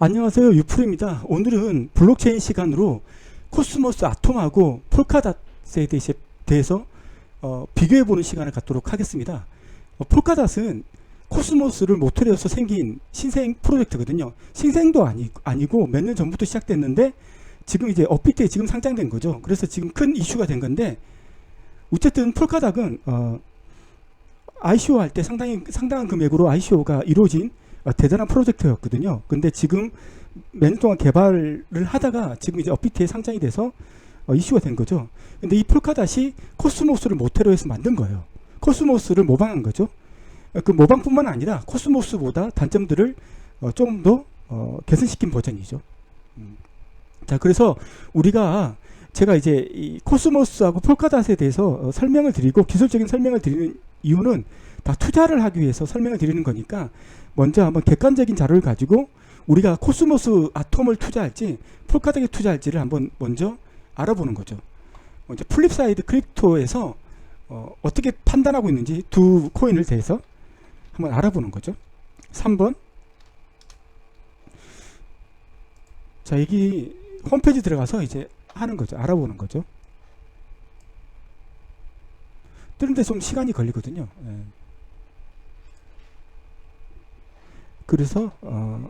안녕하세요, 유프로입니다. 오늘은 블록체인 시간으로 코스모스 아톰하고 폴카닷에 대해서 비교해보는 시간을 갖도록 하겠습니다. 폴카닷은 코스모스를 모토로 해서 생긴 신생 프로젝트거든요. 신생도 아니고 몇 년 전부터 시작됐는데 지금 이제 업비트에 지금 상장된 거죠. 그래서 지금 큰 이슈가 된 건데, 어쨌든 폴카닷은 ICO 할 때 상당한 금액으로 ICO가 이루어진 대단한 프로젝트였거든요. 근데 지금 몇 년 동안 개발을 하다가 지금 이제 업비트에 상장이 돼서 이슈가 된 거죠. 근데 이 폴카닷이 코스모스를 모태로 해서 만든 거예요. 코스모스를 모방한 거죠. 그 모방뿐만 아니라 코스모스보다 단점들을 좀 더 개선시킨 버전이죠. 자, 그래서 제가 이제 이 코스모스하고 폴카닷에 대해서 설명을 드리고 기술적인 설명을 드리는 이유는 다 투자를 하기 위해서 설명을 드리는 거니까, 먼저 한번 객관적인 자료를 가지고 우리가 코스모스 아톰을 투자할지 폴카닷에 투자할지를 한번 먼저 알아보는 거죠. 이제 플립사이드 크립토에서 어떻게 판단하고 있는지 두 코인을 대해서 한번 알아보는 거죠. 3번. 자, 여기 홈페이지 들어가서 이제 하는 거죠. 알아보는 거죠. 뜨는데 좀 시간이 걸리거든요. 그래서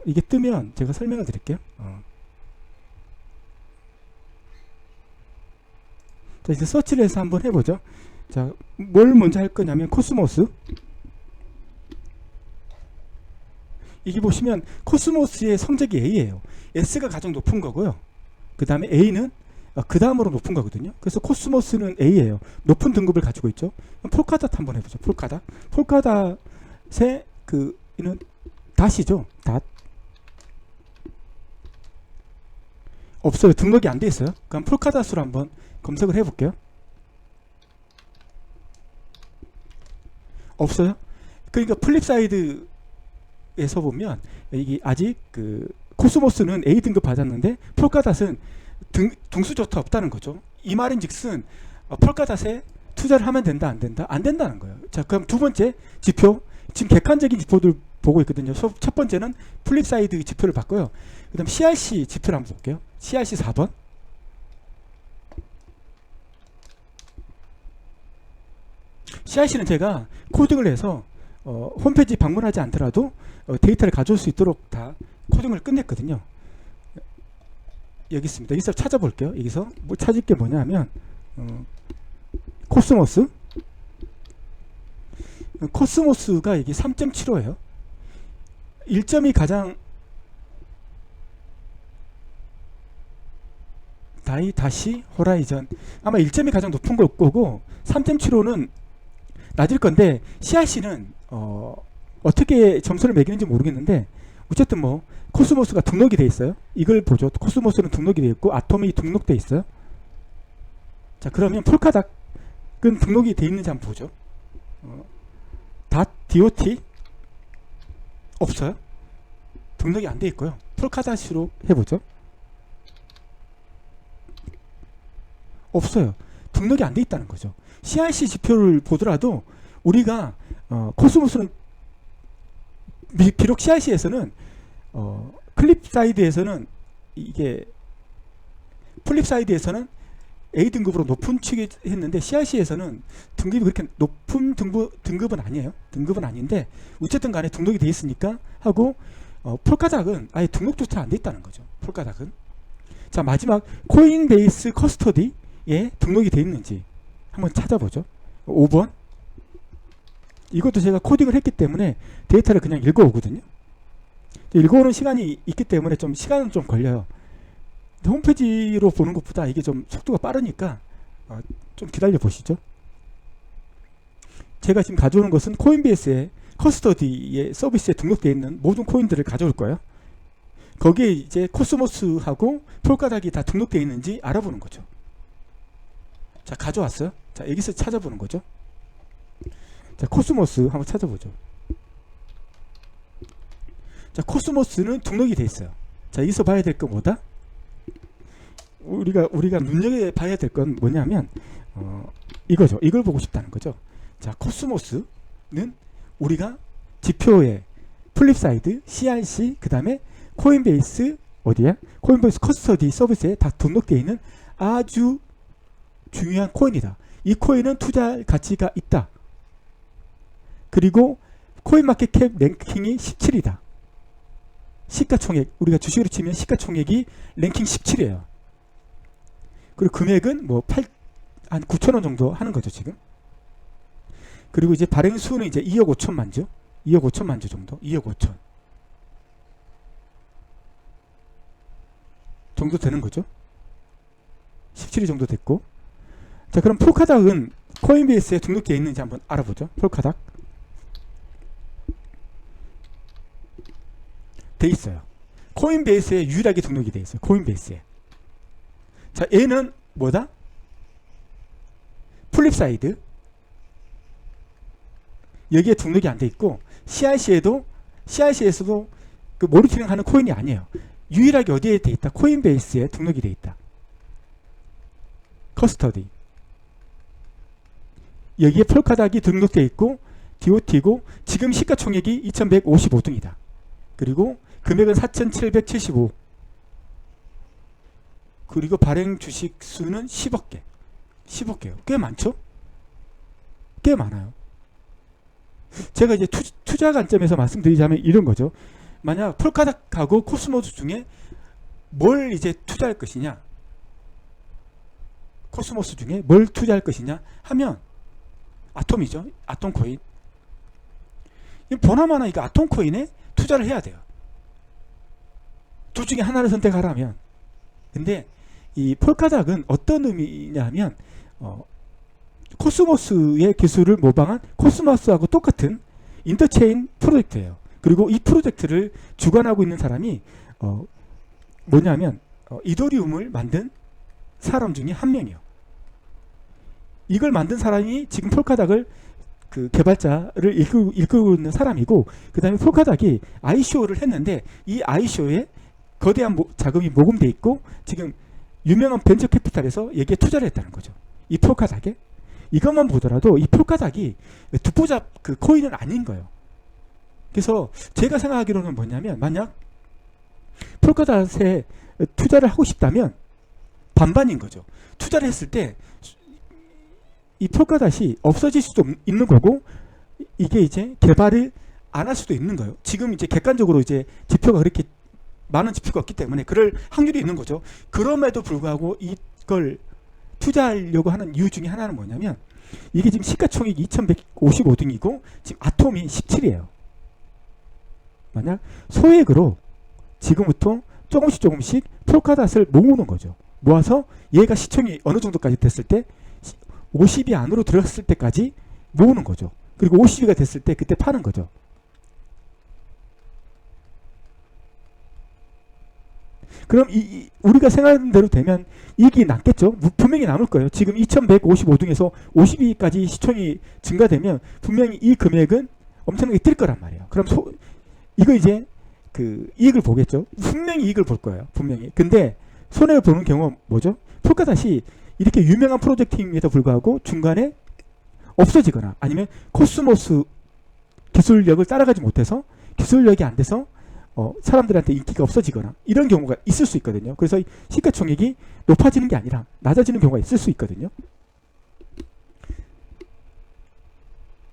이게 뜨면 제가 설명을 드릴게요. 자, 이제 서치를 해서 한번 해보죠. 자, 뭘 먼저 할 거냐면 코스모스. 이게 보시면 코스모스의 성적이 A예요. S가 가장 높은 거고요. 그 다음에 A는 그 다음으로 높은 거거든요. 그래서 코스모스는 A예요. 높은 등급을 가지고 있죠. 폴카닷 한번 해보죠. 폴카닷의 이는 닷이죠. 닷. 없어요. 등록이 안 돼 있어요. 그럼 폴카닷으로 한번 검색을 해볼게요. 없어요. 그러니까 플립사이드에서 보면 이게 아직 코스모스는 A 등급 받았는데 폴카닷은 등수조차 없다는 거죠. 이 말인즉슨 폴카닷에 투자를 하면 된다, 안 된다? 안 된다는 거예요. 자, 그럼 두 번째 지표, 지금 객관적인 지표들 보고 있거든요. 첫 번째는 플립사이드 지표를 봤고요. 그 다음 CRC 지표를 한번 볼게요. CRC 4번. CRC는 제가 코딩을 해서 홈페이지 방문하지 않더라도 데이터를 가져올 수 있도록 다 코딩을 끝냈거든요. 여기 있습니다. 여기서 찾아볼게요. 여기서 뭐 찾을 게 뭐냐면 코스모스가 이게 3.75예요. 1점이 가장 다시 호라이전, 아마 1점이 가장 높은 걸 거고 3.75는 낮을 건데, CRC는 어떻게 점수를 매기는지 모르겠는데 어쨌든 뭐 코스모스가 등록이 돼 있어요. 이걸 보죠. 코스모스는 등록이 돼 있고 아톰이 등록돼 있어요. 자, 그러면 폴카닷은 등록이 돼 있는지 한번 보죠. .dot 없어요. 등록이 안 돼 있고요. 폴카닷으로 해보죠. 없어요. 등록이 안 돼 있다는 거죠. CRC 지표를 보더라도 우리가 코스모스는 비록 CRC에서는 플립사이드에서는 A 등급으로 높은 취급 했는데 CRC에서는 등급이 그렇게 높은 등급은 아니에요. 등급은 아닌데 어쨌든 간에 등록이 돼 있으니까 하고, 폴카닷은 아예 등록조차 안 돼 있다는 거죠. 폴카닷은. 자, 마지막 코인베이스 커스터디에 등록이 돼 있는지 한번 찾아보죠. 5번. 이것도 제가 코딩을 했기 때문에 데이터를 그냥 읽어오거든요. 읽어오는 시간이 있기 때문에 시간은 좀 걸려요. 홈페이지로 보는 것보다 이게 좀 속도가 빠르니까 좀 기다려 보시죠. 제가 지금 가져오는 것은 코인베이스의 커스터디의 서비스에 등록되어 있는 모든 코인들을 가져올 거예요. 거기에 이제 코스모스하고 폴카닷이 다 등록되어 있는지 알아보는 거죠. 자, 가져왔어요. 자, 여기서 찾아보는 거죠. 자, 코스모스 한번 찾아보죠. 자, 코스모스는 등록이 돼 있어요. 자, 여기서 봐야 될 건 뭐다? 우리가 눈여겨봐야 될 건 뭐냐면 이거죠. 이걸 보고 싶다는 거죠. 자, 코스모스는 우리가 지표에 플립사이드, CRC, 그 다음에 코인베이스 어디야? 코인베이스 커스터디 서비스에 다 등록되어 있는 아주 중요한 코인이다. 이 코인은 투자할 가치가 있다. 그리고 코인마켓캡 랭킹이 17이다. 시가총액, 우리가 주식으로 치면 시가총액이 랭킹 17이에요. 그리고 금액은 뭐 한 9천원 정도 하는 거죠, 지금. 그리고 이제 발행 수는 이제 2억 5천만 주, 2억 5천만 주 정도, 2억 5천 정도 되는 거죠. 17위 정도 됐고. 자, 그럼 폴카닥은 코인베이스에 등록되어 있는지 한번 알아보죠. 폴카닥 돼 있어요. 코인베이스에 유일하게 등록이 돼 있어요. 코인베이스에. 자, 얘는 뭐다? 플립사이드. 여기에 등록이 안 돼 있고 CIC에서도 그 모니터링 하는 코인이 아니에요. 유일하게 어디에 돼 있다? 코인베이스에 등록이 돼 있다. 커스터디. 여기에 폴카닥이 등록돼 있고 DOT고 지금 시가총액이 2155등이다. 그리고 금액은 4775. 그리고 발행 주식 수는 10억 개. 10억 개요. 꽤 많죠? 꽤 많아요. 제가 이제 투자 관점에서 말씀드리자면 이런 거죠. 만약 폴카닥하고 코스모스 중에 뭘 이제 투자할 것이냐, 코스모스 중에 뭘 투자할 것이냐 하면 아톰이죠. 아톰코인. 보나마나 이거 아톰코인에 투자를 해야 돼요. 둘 중에 하나를 선택하라면. 근데 이 폴카닥은 어떤 의미냐 하면 코스모스의 기술을 모방한 코스모스하고 똑같은 인터체인 프로젝트예요. 그리고 이 프로젝트를 주관하고 있는 사람이 뭐냐면 이더리움을 만든 사람 중에 한 명이요. 이걸 만든 사람이 지금 폴카닥을 그 개발자를 이끌고 있는 사람이고, 그 다음에 폴카닥이 ICO를 했는데 이 ICO에 거대한 자금이 모금돼 있고 지금 유명한 벤처 캐피탈에서 여기에 투자를 했다는 거죠. 이 폴카닥에. 이것만 보더라도 이 폴카닥이 듣보잡 그 코인은 아닌 거예요. 그래서 제가 생각하기로는 뭐냐면, 만약 폴카닥에 투자를 하고 싶다면 반반인 거죠. 투자를 했을 때 이 폴카닥이 없어질 수도 있는 거고, 이게 이제 개발을 안 할 수도 있는 거예요. 지금 이제 객관적으로 이제 지표가 그렇게 많은 지표가 없기 때문에 그럴 확률이 있는 거죠. 그럼에도 불구하고 이걸 투자하려고 하는 이유 중에 하나는 뭐냐면, 이게 지금 시가총액이 2155등이고 지금 아톰이 17이에요. 만약 소액으로 지금부터 조금씩 폴카닷을 모으는 거죠. 모아서 얘가 시총이 어느 정도까지 됐을 때 50이 안으로 들어갔을 때까지 모으는 거죠. 그리고 50위가 됐을 때 그때 파는 거죠. 그럼 우리가 생각하는 대로 되면 이익이 남겠죠. 분명히 남을 거예요. 지금 2155등에서 50위까지 시총이 증가되면 분명히 이 금액은 엄청나게 뛸 거란 말이에요. 그럼 이거 이제 그 이익을 보겠죠. 분명히 이익을 볼 거예요. 분명히. 근데 손해를 보는 경우는 뭐죠? 폴카닷이 이렇게 유명한 프로젝트임에도 불구하고 중간에 없어지거나 아니면 코스모스 기술력을 따라가지 못해서 기술력이 안 돼서 사람들한테 인기가 없어지거나 이런 경우가 있을 수 있거든요. 그래서 시가총액이 높아지는 게 아니라 낮아지는 경우가 있을 수 있거든요.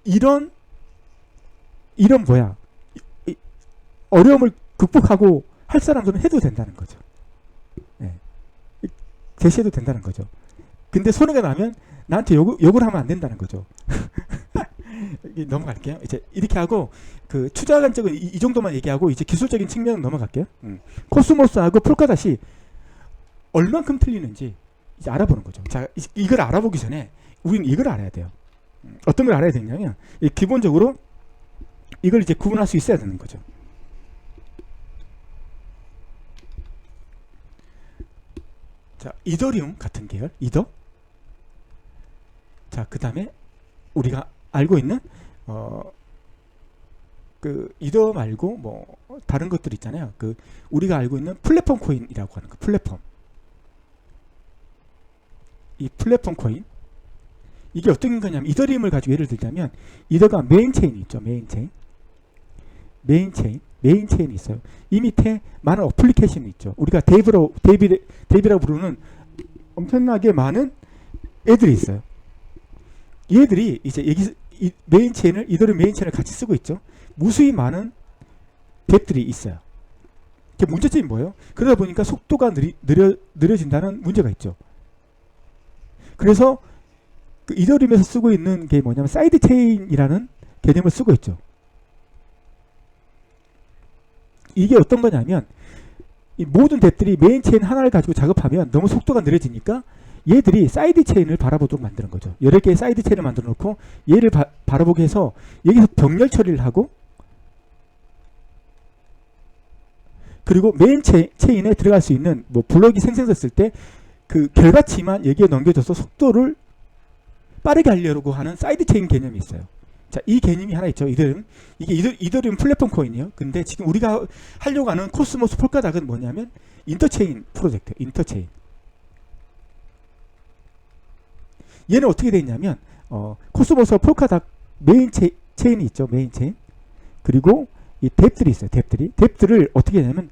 이런 뭐야, 어려움을 극복하고 할 사람들은 해도 된다는 거죠. 네. 제시해도 된다는 거죠. 근데 손해가 나면 나한테 욕을 하면 안 된다는 거죠. 넘어갈게요. 이제 이렇게 하고 그 투자 관점은 이 정도만 얘기하고 이제 기술적인 측면은 넘어갈게요. 코스모스하고 폴카닷이 얼만큼 틀리는지 이제 알아보는 거죠. 자, 이걸 알아보기 전에 우리는 이걸 알아야 돼요. 어떤 걸 알아야 되냐면, 기본적으로 이걸 이제 구분할 수 있어야 되는 거죠. 자, 이더리움 같은 계열, 이더. 자, 그 다음에 우리가 알고 있는 그 이더 말고 뭐 다른 것들 있잖아요. 그 우리가 알고 있는 플랫폼 코인이라고 하는 거, 플랫폼. 이 플랫폼 코인, 이게 어떤 거냐면, 이더리움을 가지고 예를 들자면 이더가 메인 체인이 있죠. 메인 체인. 메인 체인이 있어요. 이 밑에 많은 어플리케이션이 있죠. 우리가 데이비라고 부르는 엄청나게 많은 애들이 있어요. 얘들이 이제 여기 메인 체인을 이더리움 메인 체인을 같이 쓰고 있죠. 무수히 많은 뎁들이 있어요. 문제점이 뭐예요? 그러다 보니까 속도가 느려진다는 문제가 있죠. 그래서 그 이더리움에서 쓰고 있는 게 뭐냐면 사이드 체인이라는 개념을 쓰고 있죠. 이게 어떤 거냐면 이 모든 뎁들이 메인 체인 하나를 가지고 작업하면 너무 속도가 느려지니까 얘들이 사이드 체인을 바라보도록 만드는 거죠. 여러 개의 사이드 체인을 만들어 놓고 얘를 바라보게 해서 여기서 병렬 처리를 하고 그리고 메인 체인에 들어갈 수 있는 뭐 블록이 생성됐을 때 그 결과치만 여기에 넘겨줘서 속도를 빠르게 하려고 하는 사이드 체인 개념이 있어요. 자, 이 개념이 하나 있죠. 이게 이더리움 플랫폼 코인이에요. 근데 지금 우리가 하려고 하는 코스모스 폴카닥은 뭐냐면 인터체인 프로젝트, 인터체인. 얘는 어떻게 되어 있냐면 코스모스 폴카닥 메인 체인이 있죠. 메인 체인. 그리고 이 뎁들이 있어요. 뎁들을 어떻게 하냐면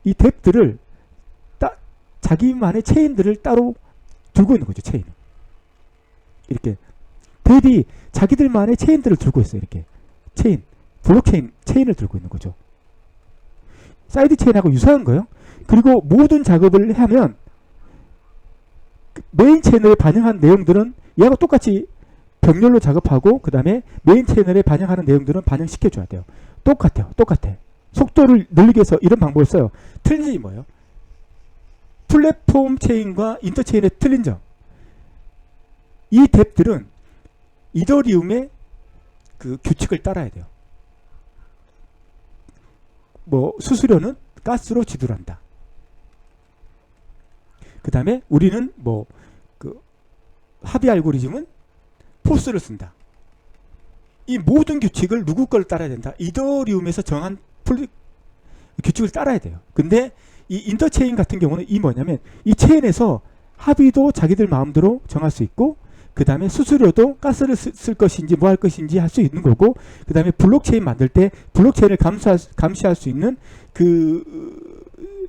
이 뎁들을 자기만의 체인들을 따로 들고 있는 거죠. 체인을. 이렇게 뎁이 자기들만의 체인들을 들고 있어요. 이렇게 체인, 블록체인 체인을 들고 있는 거죠. 사이드 체인하고 유사한 거예요. 그리고 모든 작업을 하면 메인 채널에 반영한 내용들은 얘하고 똑같이 병렬로 작업하고 그 다음에 메인 채널에 반영하는 내용들은 반영시켜줘야 돼요. 똑같아. 속도를 늘리기 위해서 이런 방법을 써요. 틀린 점이 뭐예요? 플랫폼 체인과 인터체인의 틀린 점. 이 뎁들은 이더리움의 그 규칙을 따라야 돼요. 뭐 수수료는 가스로 지불한다. 그 다음에 우리는 뭐 그 합의 알고리즘은 포스를 쓴다. 이 모든 규칙을 누구 걸 따라야 된다? 이더리움에서 정한 규칙을 따라야 돼요. 근데 이 인터체인 같은 경우는 이 뭐냐면 이 체인에서 합의도 자기들 마음대로 정할 수 있고 그 다음에 수수료도 가스를 쓸 것인지 뭐 할 것인지 할 수 있는 거고 그 다음에 블록체인 만들 때 블록체인을 감시할 수 있는 그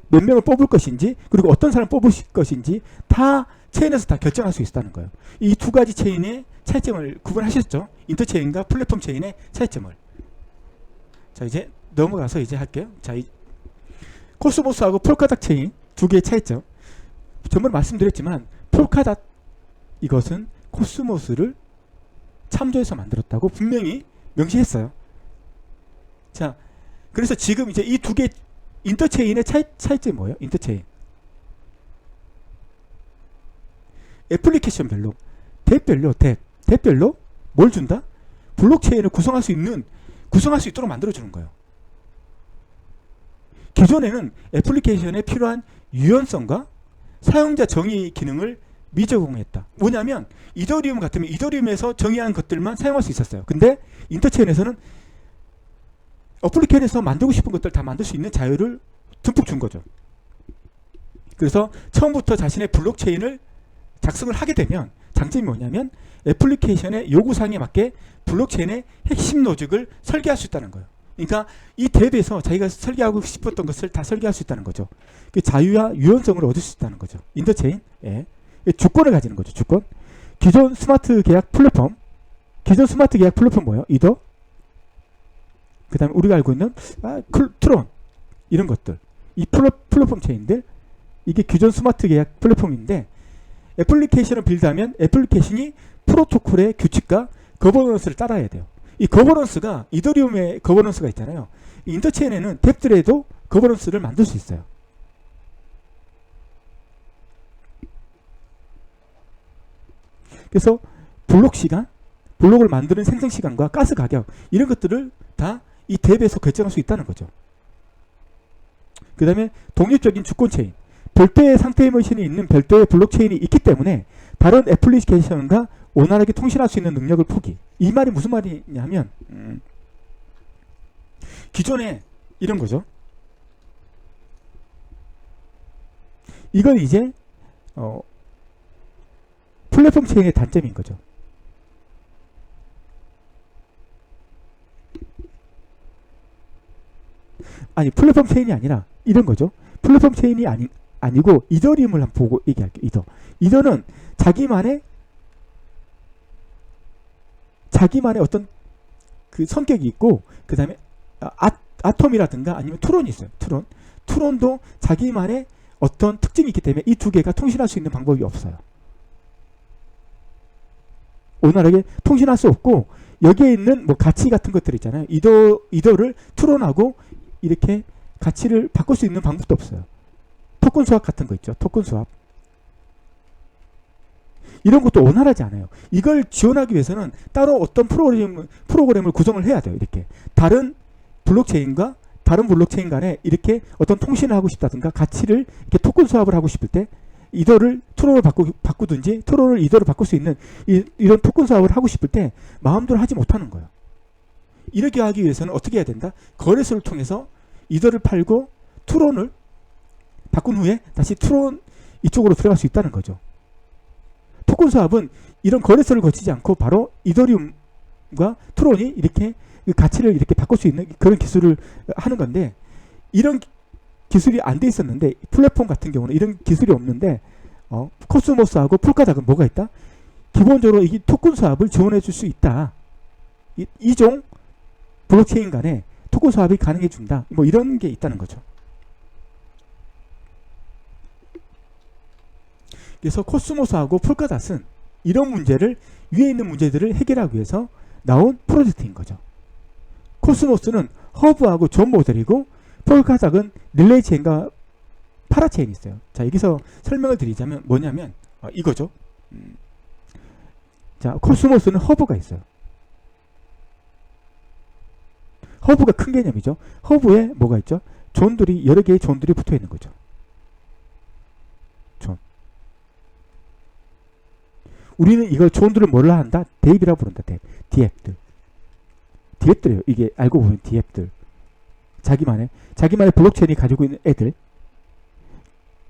몇 명을 뽑을 것인지 그리고 어떤 사람 뽑으실 것인지 다 체인에서 다 결정할 수 있다는 거예요. 이 두 가지 체인의 차이점을 구분하셨죠? 인터체인과 플랫폼 체인의 차이점을. 자, 이제 넘어가서 이제 할게요. 자, 코스모스하고 폴카닥 체인 두 개의 차이점. 전번에 말씀드렸지만 폴카닥 이것은 코스모스를 참조해서 만들었다고 분명히 명시했어요. 자, 그래서 지금 이제 이 두 개 인터체인의 차이점이 뭐예요? 인터체인. 애플리케이션별로, 뎁별로 뭘 준다? 블록체인을 구성할 수 있도록 만들어주는 거예요. 기존에는 애플리케이션에 필요한 유연성과 사용자 정의 기능을 미적용했다. 뭐냐면 이더리움 같으면 이더리움에서 정의한 것들만 사용할 수 있었어요. 근데 인터체인에서는 어플리케이션에서 만들고 싶은 것들 다 만들 수 있는 자유를 듬뿍 준 거죠. 그래서 처음부터 자신의 블록체인을 작성을 하게 되면 장점이 뭐냐면 애플리케이션의 요구사항에 맞게 블록체인의 핵심 로직을 설계할 수 있다는 거예요. 그러니까 이 뎁에서 자기가 설계하고 싶었던 것을 다 설계할 수 있다는 거죠. 그 자유와 유연성을 얻을 수 있다는 거죠. 인터체인. 예. 주권을 가지는 거죠. 주권. 기존 스마트 계약 플랫폼 뭐예요? 이더. 그 다음에 우리가 알고 있는 트론 이런 것들. 이 플랫폼 체인들 이게 기존 스마트 계약 플랫폼인데 애플리케이션을 빌드하면 애플리케이션이 프로토콜의 규칙과 거버넌스를 따라야 돼요. 이 거버넌스가 이더리움의 거버넌스가 있잖아요. 이 인터체인에는 뎁들에도 거버넌스를 만들 수 있어요. 그래서 블록 시간, 블록을 만드는 생성 시간과 가스 가격 이런 것들을 다 이 뎁에서 결정할 수 있다는 거죠. 그 다음에 독립적인 주권 체인. 별도의 상태의 머신이 있는 별도의 블록체인이 있기 때문에 다른 애플리케이션과 원활하게 통신할 수 있는 능력을 포기. 이 말이 무슨 말이냐면 기존에 이런 거죠. 이건 이제 플랫폼 체인의 단점인 거죠. 아니 플랫폼 체인이 아니라 이런 거죠. 플랫폼 체인이 아니고 이더리움을 한번 보고 얘기할게요. 이더는 자기만의 어떤 그 성격이 있고, 그 다음에 아톰이라든가 아니면 트론이 있어요. 트론도 자기만의 어떤 특징이 있기 때문에 이 두 개가 통신할 수 있는 방법이 없어요. 원활하게 통신할 수 없고, 여기에 있는 뭐 가치 같은 것들 있잖아요. 이더를 트론하고 이렇게 가치를 바꿀 수 있는 방법도 없어요. 토큰 수합 같은 거 있죠. 토큰 수합. 이런 것도 원활하지 않아요. 이걸 지원하기 위해서는 따로 어떤 프로그램을 구성을 해야 돼요. 이렇게 다른 블록체인 간에 이렇게 어떤 통신을 하고 싶다든가 가치를 이렇게 토큰 수합을 하고 싶을 때 이더를 트론을 바꾸든지 트론을 이더를 바꿀 수 있는 이런 토큰 수합을 하고 싶을 때 마음대로 하지 못하는 거예요. 이렇게 하기 위해서는 어떻게 해야 된다? 거래소를 통해서 이더를 팔고 트론을 바꾼 후에 다시 트론 이쪽으로 들어갈 수 있다는 거죠. 토큰 수합은 이런 거래소를 거치지 않고 바로 이더리움과 트론이 이렇게 가치를 이렇게 바꿀 수 있는 그런 기술을 하는 건데, 이런 기술이 안 돼 있었는데 플랫폼 같은 경우는 이런 기술이 없는데 코스모스하고 폴카닥은 뭐가 있다? 기본적으로 이 토큰 수합을 지원해 줄 수 있다. 이종 블록체인 간에 토큰 수합이 가능해 준다. 뭐 이런 게 있다는 거죠. 그래서 코스모스하고 폴카닷은 이런 문제를, 위에 있는 문제들을 해결하기 위해서 나온 프로젝트인 거죠. 코스모스는 허브하고 존 모델이고, 폴카닷은 릴레이 체인과 파라체인이 있어요. 자, 여기서 설명을 드리자면 뭐냐면 이거죠. 자, 코스모스는 허브가 있어요. 허브가 큰 개념이죠. 허브에 뭐가 있죠? 여러 개의 존들이 붙어 있는 거죠. 존. 우리는 이걸 존들을 뭘로 한다? 데이비라고 부른다. 디앱들이에요. 이게 알고 보면 디앱들. 자기만의 블록체인이 가지고 있는 애들.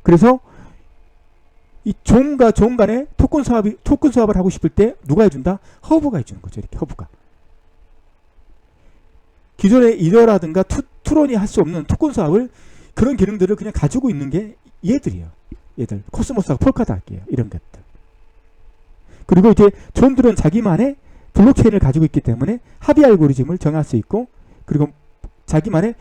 그래서 이 존과 존 간에 토큰 수합을 하고 싶을 때 누가 해준다? 허브가 해주는 거죠. 이렇게 허브가. 기존의 이더라든가 트론이 할 수 없는 토큰 수합을, 그런 기능들을 그냥 가지고 있는 게 얘들이에요. 얘들. 코스모스하고 폴카닷이에요. 이런 것들. 그리고 이제 존들은 자기만의 블록체인을 가지고 있기 때문에 합의 알고리즘을 정할 수 있고, 그리고 자기만의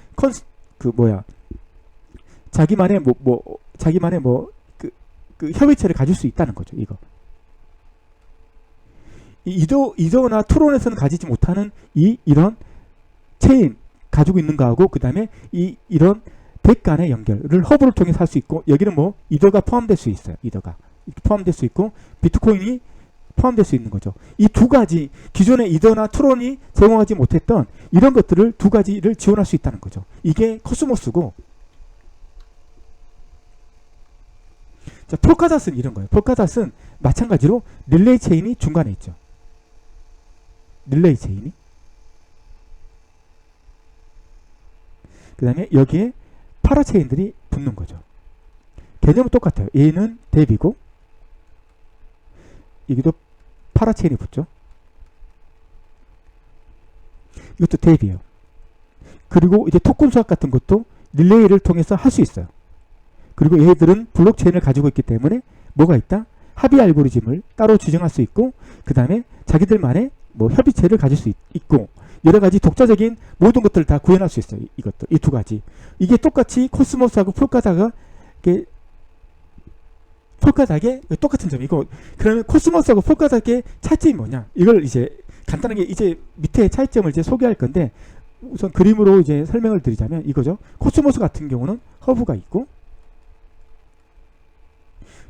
협의체를 가질 수 있다는 거죠. 이더나 트론에서는 가지지 못하는 이런 체인 가지고 있는 거하고, 그 다음에 이런 덱 간의 연결을 허브를 통해서 할 수 있고, 여기는 뭐 이더가 포함될 수 있어요. 이더가 포함될 수 있고, 비트코인이 포함될 수 있는 거죠. 이 두 가지, 기존의 이더나 트론이 제공하지 못했던 이런 것들을 두 가지를 지원할 수 있다는 거죠. 이게 코스모스고, 자, 폴카닷은 이런 거예요. 폴카닷은 마찬가지로 릴레이 체인이 중간에 있죠. 릴레이 체인이. 그 다음에 여기에 파라체인들이 붙는 거죠. 개념은 똑같아요. 얘는 뎁이고, 여기도 파라체인이 붙죠. 이것도 뎁이에요. 그리고 이제 토큰 수합 같은 것도 릴레이를 통해서 할 수 있어요. 그리고 얘들은 블록체인을 가지고 있기 때문에 뭐가 있다? 합의 알고리즘을 따로 지정할 수 있고, 그 다음에 자기들만의 뭐 협의체를 가질 수 있고, 여러 가지 독자적인 모든 것들을 다 구현할 수 있어요. 이것도, 이 두 가지. 이게 똑같이 코스모스하고 폴카닷의 똑같은 점이고, 그러면 코스모스하고 폴카닷의 차이점이 뭐냐? 이걸 이제 간단하게 이제 밑에 차이점을 이제 소개할 건데, 우선 그림으로 이제 설명을 드리자면 이거죠. 코스모스 같은 경우는 허브가 있고,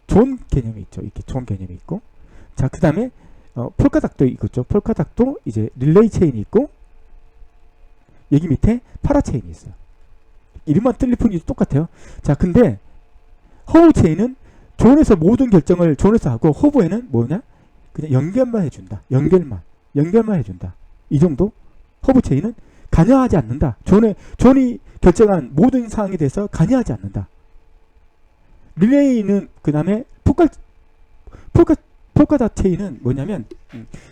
존 개념이 있죠. 이렇게 존 개념이 있고, 자, 그 다음에 폴카닷도 있겠죠. 폴카닷도 이제 릴레이 체인이 있고, 여기 밑에 파라체인이 있어요. 이름만 틀릴 뿐이지 똑같아요. 자, 근데 허브 체인은 존에서 모든 결정을 존에서 하고, 허브에는 뭐냐? 그냥 연결만 해준다. 연결만 해준다. 이 정도. 허브 체인은 관여하지 않는다. 존이 결정한 모든 사항에 대해서 관여하지 않는다. 릴레이는 그 다음에 폴카닷 체인은 뭐냐면,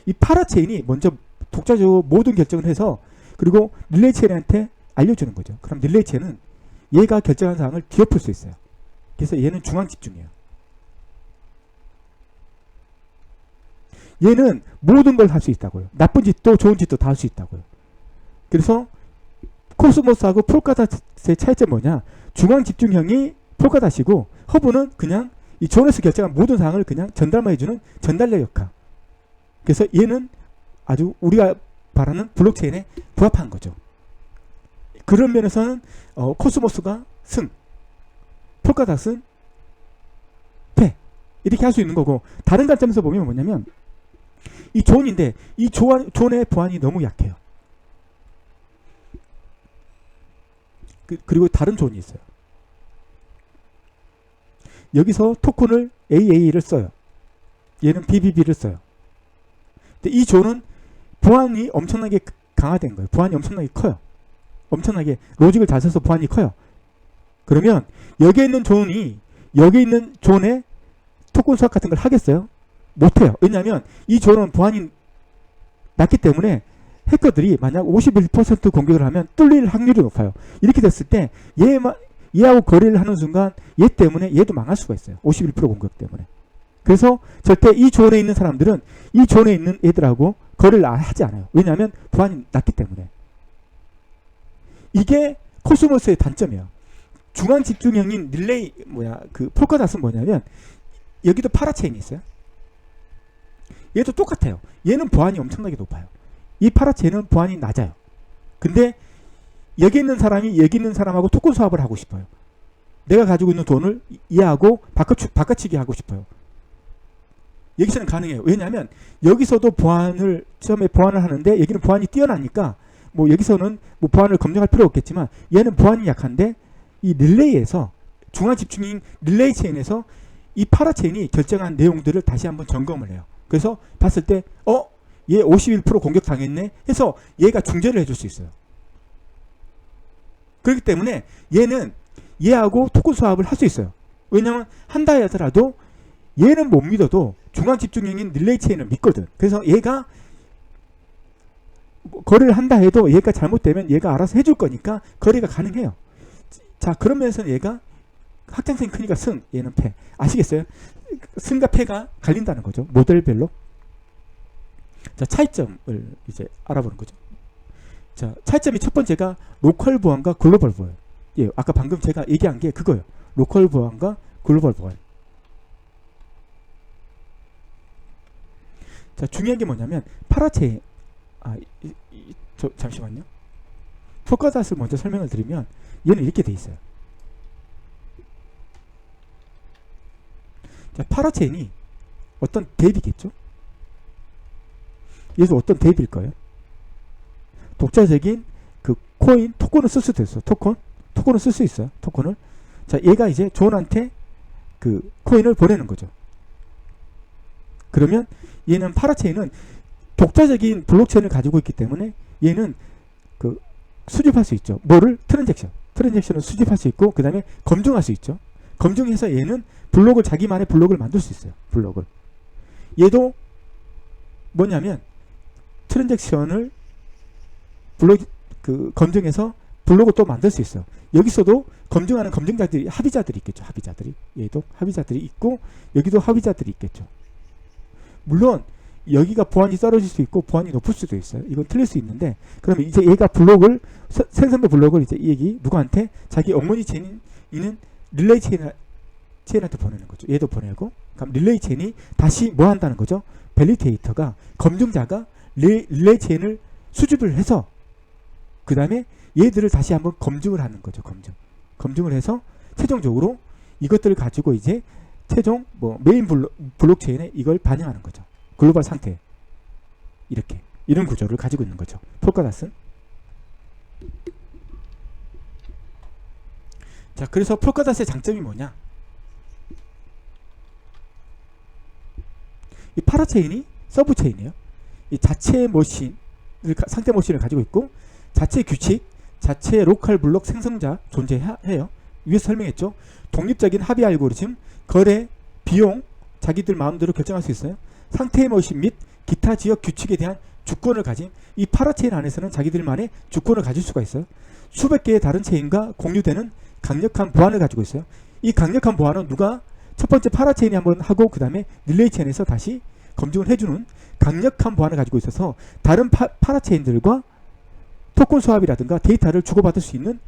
이 파라 체인이 먼저 독자적으로 모든 결정을 해서, 그리고 릴레이 체인한테 알려주는 거죠. 그럼 릴레이 체인은 얘가 결정한 사항을 뒤엎을 수 있어요. 그래서 얘는 중앙 집중이에요. 얘는 모든 걸 할 수 있다고요. 나쁜 짓도 좋은 짓도 다 할 수 있다고요. 그래서 코스모스하고 폴카닷의 차이점 뭐냐? 중앙 집중형이 폴카닷이고 허브는 그냥 이 존에서 결정한 모든 사항을 그냥 전달만 해주는 전달력 역할. 그래서 얘는 아주 우리가 바라는 블록체인에 부합한 거죠. 그런 면에서는 코스모스가 승, 폴카닷은 패 이렇게 할 수 있는 거고, 다른 관점에서 보면 뭐냐면 이 존인데 이 존의 보안이 너무 약해요. 그리고 다른 존이 있어요. 여기서 토큰을 AA를 써요. 얘는 BBB를 써요. 근데 이 존은 보안이 엄청나게 강화된 거예요. 보안이 엄청나게 커요. 엄청나게 로직을 잘 써서 보안이 커요. 그러면 여기에 있는 존이 여기 있는 존에 토큰 수학 같은 걸 하겠어요? 못해요. 왜냐하면 이 존은 보안이 낮기 때문에 해커들이 만약 51% 공격을 하면 뚫릴 확률이 높아요. 이렇게 됐을 때 얘하고 거래를 하는 순간 얘 때문에 얘도 망할 수가 있어요. 51% 공격 때문에. 그래서 절대 이 존에 있는 사람들은 이 존에 있는 애들하고 거래를 하지 않아요. 왜냐하면 보안이 낮기 때문에. 이게 코스모스의 단점이에요. 중앙 집중형인 릴레이 폴카닷은 뭐냐면 여기도 파라체인이 있어요. 얘도 똑같아요. 얘는 보안이 엄청나게 높아요. 이 파라체인은 보안이 낮아요. 근데 여기 있는 사람이 여기 있는 사람하고 토큰 수합을 하고 싶어요. 내가 가지고 있는 돈을 얘하고 바꿔치기 하고 싶어요. 여기서는 가능해요. 왜냐하면 여기서도 처음에 보안을 하는데 여기는 보안이 뛰어나니까 여기서는 보안을 검증할 필요 없겠지만 얘는 보안이 약한데 이 릴레이에서 중앙 집중인 릴레이 체인에서 이 파라체인이 결정한 내용들을 다시 한번 점검을 해요. 그래서 봤을 때 얘 51% 공격 당했네 해서 얘가 중재를 해줄 수 있어요. 그렇기 때문에 얘는 얘하고 토큰 수합을 할 수 있어요. 왜냐하면 한다 하더라도 얘는 못 믿어도 중앙 집중형인 릴레이 체인을 믿거든. 그래서 얘가 거래를 한다 해도 얘가 잘못되면 얘가 알아서 해줄 거니까 거래가 가능해요. 자, 그런 면에서는 얘가 확장성이 크니까 승, 얘는 패. 아시겠어요? 승과 패가 갈린다는 거죠. 모델별로. 자, 차이점을 이제 알아보는 거죠. 자, 차이점이 첫 번째가 로컬 보안과 글로벌 보안. 예, 아까 방금 제가 얘기한 게 그거예요. 로컬 보안과 글로벌 보안. 자, 중요한 게 뭐냐면 파라체인. 잠시만요. 폴카닷을 먼저 설명을 드리면 얘는 이렇게 돼 있어요. 자, 파라체인이 어떤 대비겠죠? 얘도 어떤 대비일 거예요? 독자적인 그 코인 토큰을 쓸 수도 있어요. 토큰을 쓸 수 있어요. 토큰을. 자, 얘가 이제 존한테 그 코인을 보내는 거죠. 그러면 얘는 파라체인은 독자적인 블록체인을 가지고 있기 때문에 얘는 그 수집할 수 있죠. 뭐를? 트랜잭션을 수집할 수 있고 그 다음에 검증할 수 있죠. 검증해서 얘는 자기만의 블록을 만들 수 있어요. 블록을. 얘도 뭐냐면 트랜잭션을 검증해서 블록을 또 만들 수 있어요. 여기서도 검증하는 검증자들이 합의자들이 있겠죠. 얘도 합의자들이 있고 여기도 합의자들이 있겠죠. 물론 여기가 보안이 떨어질 수 있고 보안이 높을 수도 있어요. 이건 틀릴 수 있는데 그러면 이제 얘가 생성된 블록을 이제 얘기 누구한테 자기 어머니 체인인 릴레이 체인한테 보내는 거죠. 얘도 보내고 그럼 릴레이 체인이 다시 뭐 한다는 거죠? 밸리데이터가 검증자가 릴레이 체인을 수집을 해서 그 다음에 얘들을 다시 한번 검증을 하는 거죠. 검증을 해서 최종적으로 이것들을 가지고 이제 최종 메인 블록체인에 이걸 반영하는 거죠. 글로벌 상태. 이런 구조를 가지고 있는 거죠. 폴카닷은. 자, 그래서 폴카닷의 장점이 뭐냐? 이 파라체인이 서브체인이에요. 이 자체 상태 머신을 가지고 있고 자체 규칙, 자체 로컬 블록 생성자 존재해요. 위에서 설명했죠. 독립적인 합의 알고리즘, 거래, 비용, 자기들 마음대로 결정할 수 있어요. 상태의 머신 및 기타 지역 규칙에 대한 주권을 가진 이 파라체인 안에서는 자기들만의 주권을 가질 수가 있어요. 수백 개의 다른 체인과 공유되는 강력한 보안을 가지고 있어요. 이 강력한 보안은 누가 첫 번째 파라체인이 한번 하고 그 다음에 릴레이 체인에서 다시 검증을 해주는 강력한 보안을 가지고 있어서 다른 파라체인들과 토큰 수합이라든가 데이터를 주고받을 수 있는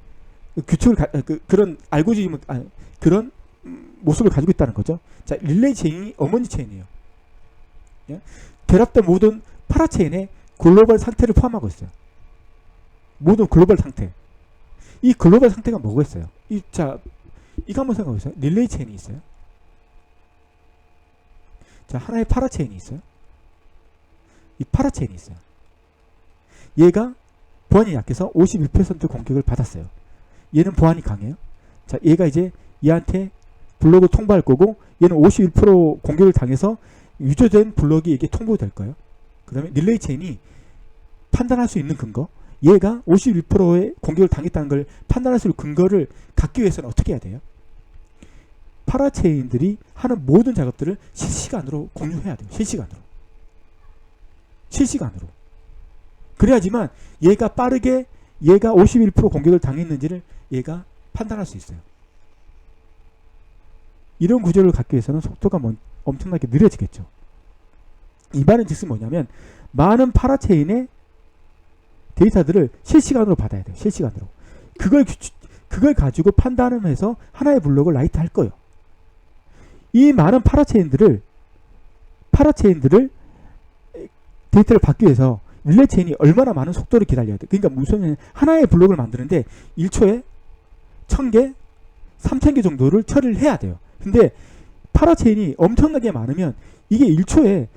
규칙을 그런 알고리즘 그런 모습을 가지고 있다는 거죠. 자, 릴레이 체인이 어머니 체인이에요. 예? 결합된 모든 파라체인의 글로벌 상태를 포함하고 있어요. 모든 글로벌 상태. 이 글로벌 상태가 뭐겠어요? 자, 이거 한번 생각해 보세요. 릴레이 체인이 있어요. 자, 하나의 파라체인이 있어요. 이 파라체인이 있어요. 얘가 보안이 약해서 51% 공격을 받았어요. 얘는 보안이 강해요. 자, 얘가 이제 얘한테 블록을 통보할 거고, 얘는 51% 공격을 당해서 유저된 블록이 이게 통보될 거예요. 그 다음에 릴레이 체인이 판단할 수 있는 근거, 얘가 51%의 공격을 당했다는 걸 판단할 수 있는 근거를 갖기 위해서는 어떻게 해야 돼요? 파라체인들이 하는 모든 작업들을 실시간으로 공유해야 돼요. 실시간으로. 그래야지만 얘가 빠르게 얘가 51% 공격을 당했는지를 얘가 판단할 수 있어요. 이런 구조를 갖기 위해서는 속도가 엄청나게 느려지겠죠. 이 말은 즉슨 뭐냐면 많은 파라체인의 데이터들을 실시간으로 받아야 돼요. 실시간으로. 그걸 가지고 판단을 해서 하나의 블록을 라이트 할 거예요. 이 많은 파라체인들을 데이터를 받기 위해서 릴레이 체인이 얼마나 많은 속도를 기다려야 돼. 그러니까 무슨 하나의 블록을 만드는데 1초에 1000개, 3000개 정도를 처리를 해야 돼요. 근데 파라체인이 엄청나게 많으면 이게 1초에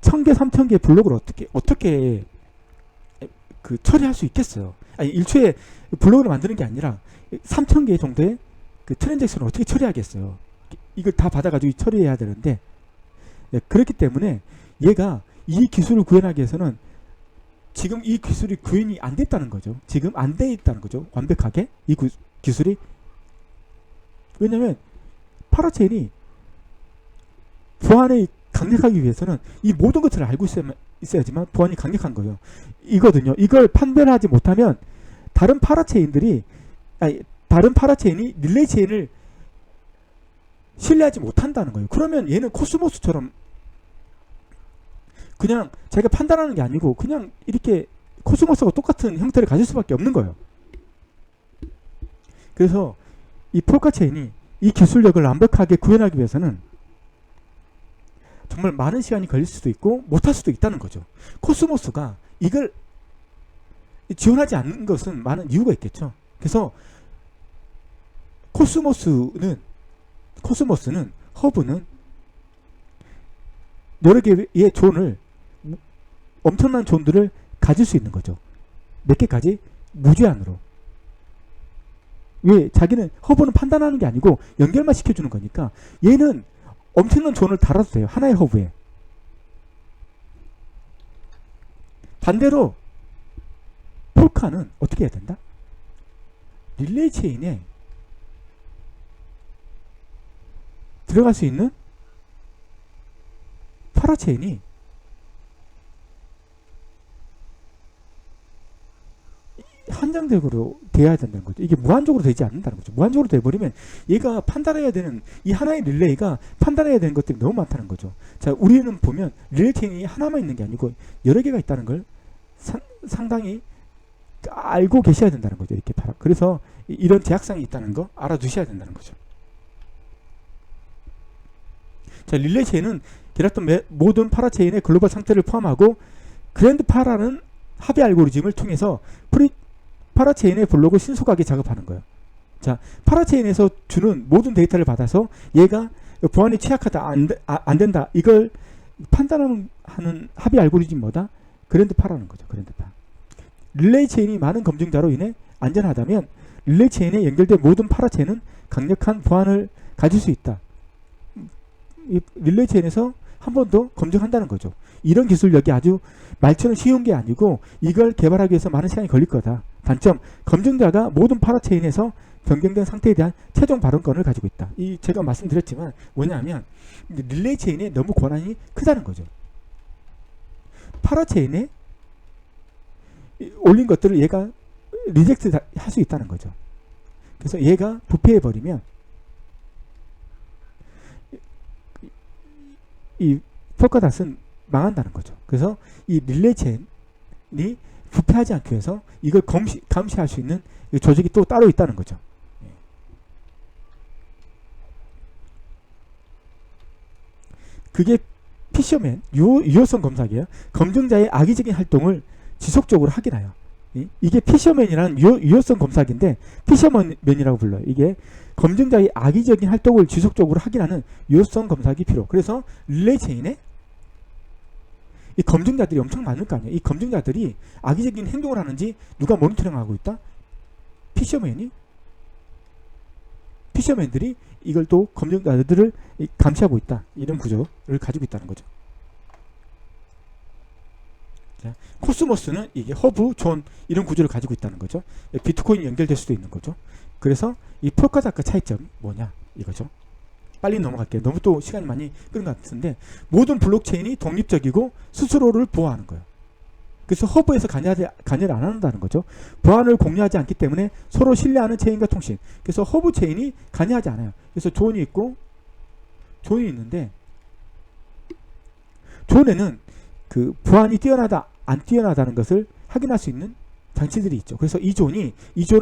1000개, 3000개 블록을 어떻게 처리할 수 있겠어요. 아니 1초에 블록을 만드는 게 아니라 3000개 정도의 트랜잭션을 어떻게 처리하겠어요. 이걸 다 받아가지고 처리해야 되는데, 네, 그렇기 때문에 얘가 이 기술을 구현하기 위해서는 지금 이 기술이 구현이 안 됐다는 거죠. 지금 안 돼 있다는 거죠. 완벽하게 이 기술이. 왜냐면 파라체인이 보안에 강력하기 위해서는 이 모든 것들을 알고 있어야지만 보안이 강력한 거예요. 이거든요. 이걸 판별하지 못하면 다른 파라체인이 릴레이 체인을 신뢰하지 못한다는 거예요. 그러면 얘는 코스모스처럼 그냥 자기가 판단하는 게 아니고 그냥 이렇게 코스모스와 똑같은 형태를 가질 수밖에 없는 거예요. 그래서 이 폴카 체인이 이 기술력을 완벽하게 구현하기 위해서는 정말 많은 시간이 걸릴 수도 있고 못할 수도 있다는 거죠. 코스모스가 이걸 지원하지 않는 것은 많은 이유가 있겠죠. 그래서 허브는 여러 개의 존을, 엄청난 존들을 가질 수 있는 거죠. 몇 개까지? 무제한으로. 왜? 자기는 허브는 판단하는 게 아니고 연결만 시켜주는 거니까 얘는 엄청난 존을 달아도 돼요. 하나의 허브에. 반대로 폴카는 어떻게 해야 된다? 릴레이 체인에 들어갈 수 있는 파라체인이 한정적으로 돼야 된다는 거죠. 이게 무한적으로 되지 않는다는 거죠. 무한적으로 돼버리면 얘가 판단해야 되는, 이 하나의 릴레이가 판단해야 되는 것들이 너무 많다는 거죠. 자, 우리는 보면 릴레이 체인이 하나만 있는 게 아니고 여러 개가 있다는 걸 상당히 알고 계셔야 된다는 거죠. 이렇게 그래서 이런 제약상이 있다는 거 알아두셔야 된다는 거죠. 자, 릴레이 체인은 결합된 모든 파라체인의 글로벌 상태를 포함하고 그랜드 파라는 합의 알고리즘을 통해서 파라체인의 블록을 신속하게 작업하는 거예요. 자, 파라체인에서 주는 모든 데이터를 받아서 얘가 보안이 취약하다, 안 된다, 이걸 판단하는 합의 알고리즘이 뭐다? 그랜드 파라는 거죠. 그랜드 파. 릴레이 체인이 많은 검증자로 인해 안전하다면 릴레이 체인에 연결된 모든 파라체인은 강력한 보안을 가질 수 있다. 이 릴레이 체인에서 한 번 더 검증한다는 거죠. 이런 기술력이 아주 말처럼 쉬운 게 아니고 이걸 개발하기 위해서 많은 시간이 걸릴 거다. 단점, 검증자가 모든 파라체인에서 변경된 상태에 대한 최종 발언권을 가지고 있다. 제가 말씀드렸지만 뭐냐면 릴레이 체인에 너무 권한이 크다는 거죠. 파라체인에 올린 것들을 얘가 리젝트 할 수 있다는 거죠. 그래서 얘가 부패해 버리면 이 폴카닷은 망한다는 거죠. 그래서 이 릴레이 체인이 부패하지 않기 위해서 이걸 감시할 수 있는 조직이 또 따로 있다는 거죠. 그게 피셔맨 유효성 검사기예요. 검증자의 악의적인 활동을 지속적으로 확인하여. 이게 피셔맨이라는 유효성 검사기인데 피셔맨이라고 불러요. 이게 검증자의 악의적인 활동을 지속적으로 확인하는 유효성 검사기 필요. 그래서 릴레이 체인에 이 검증자들이 엄청 많을 거 아니에요. 이 검증자들이 악의적인 행동을 하는지 누가 모니터링하고 있다? 피셔맨들이 이걸 또 검증자들을 감시하고 있다. 이런 구조를 가지고 있다는 거죠. 자, 코스모스는 이게 허브, 존 이런 구조를 가지고 있다는 거죠. 비트코인이 연결될 수도 있는 거죠. 그래서 이 폴카닷과 차이점이 뭐냐 이거죠. 빨리 넘어갈게요. 너무 또 시간이 많이 끄는 것 같은데 모든 블록체인이 독립적이고 스스로를 보호하는 거예요. 그래서 허브에서 관여를 안 한다는 거죠. 보안을 공유하지 않기 때문에 서로 신뢰하는 체인과 통신. 그래서 허브 체인이 관여하지 않아요. 그래서 존이 있고 존이 있는데 존에는 그 보안이 뛰어나다 안 뛰어나다는 것을 확인할 수 있는 장치들이 있죠. 그래서 이 존을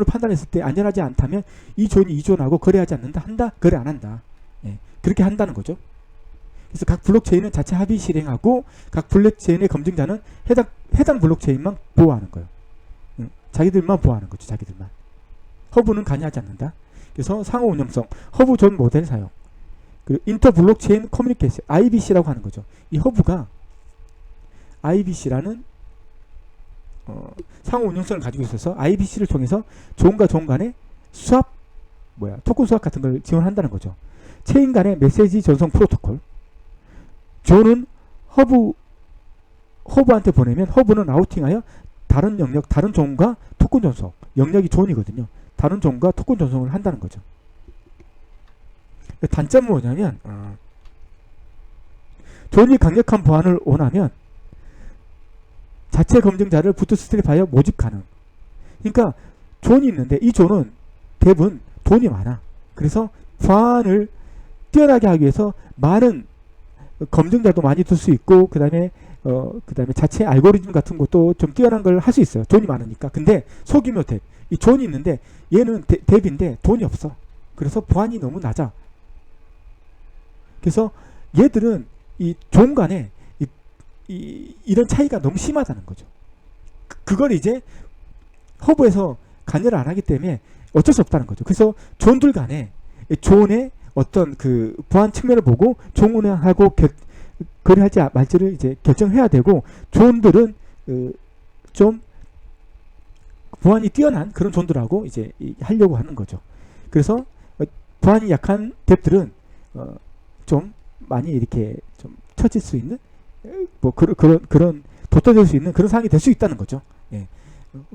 판단했을 때 안전하지 않다면 이 존이 이 존하고 거래하지 않는다, 한다, 거래 안 한다. 예, 그렇게 한다는 거죠. 그래서 각 블록체인은 자체 합의 실행하고 각 블록체인의 검증자는 해당 블록체인만 보호하는 거예요. 자기들만 보호하는 거죠. 자기들만. 허브는 관여하지 않는다. 그래서 상호 운영성, 허브 존 모델 사용. 그리고 인터 블록체인 커뮤니케이션, IBC라고 하는 거죠. 이 허브가 IBC라는 상호 운영성을 가지고 있어서 IBC를 통해서 존과 존 간의 토큰 수합 같은 걸 지원한다는 거죠. 체인 간의 메시지 전송 프로토콜. 존은 허브한테 보내면 허브는 라우팅하여 다른 영역, 다른 존과 토큰 전송. 영역이 존이거든요. 다른 존과 토큰 전송을 한다는 거죠. 단점은 뭐냐면 존이 강력한 보안을 원하면 자체 검증자를 부트스트랩하여 모집 가능. 그러니까 존이 있는데 이 존은 대부분 돈이 많아. 그래서 보안을 뛰어나게 하기 위해서 많은 검증자도 많이 둘 수 있고 그다음에 자체 알고리즘 같은 것도 좀 뛰어난 걸 할 수 있어요. 돈이 많으니까. 근데 소규모 탭. 이 존이 있는데 얘는 탭인데 돈이 없어. 그래서 보안이 너무 낮아. 그래서 얘들은 이 존 간에 이런 차이가 너무 심하다는 거죠. 그걸 이제 허브에서 관여를 안 하기 때문에 어쩔 수 없다는 거죠. 그래서 존들 간에 존의 어떤 그 보안 측면을 보고 존하고 거래하지 말지를 이제 결정해야 되고 존들은 좀 보안이 뛰어난 그런 존들하고 이제 하려고 하는 거죠. 그래서 보안이 약한 뎁들은 좀 많이 이렇게 좀 처질 수 있는 뭐 그런 도태될 수 있는 그런 상황이 될 수 있다는 거죠. 예.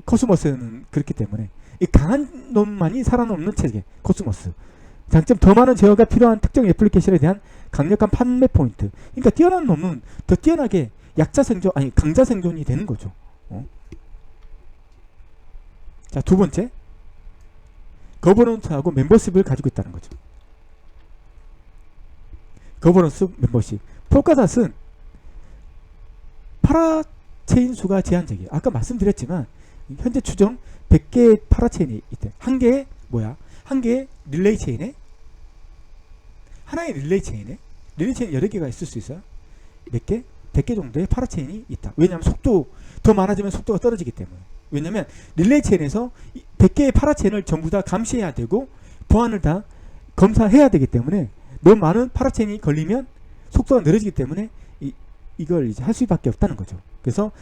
코스모스는 그렇기 때문에 이 강한 놈만이 살아남는 체계 코스모스. 장점 더 많은 제어가 필요한 특정 애플리케이션에 대한 강력한 판매 포인트. 그러니까 뛰어난 놈은 더 뛰어나게 강자 생존이 되는 거죠. 자, 두 번째 거버넌스하고 멤버십을 가지고 있다는 거죠. 거버넌스 멤버십. 폴카닷은 파라체인 수가 제한적이에요. 아까 말씀드렸지만 현재 추정 100개의 파라체인이 있대. 한 개의 릴레이 체인에 하나의 릴레이 체인에 여러 개가 있을 수 있어요. 몇 개? 100개 정도의 파라체인이 있다. 왜냐하면 더 많아지면 속도가 떨어지기 때문에. 왜냐하면 릴레이 체인에서 100개의 파라체인을 전부 다 감시해야 되고 보안을 다 검사해야 되기 때문에 너무 많은 파라체인이 걸리면 속도가 느려지기 때문에 이걸 이제 할 수밖에 없다는 거죠. 그래서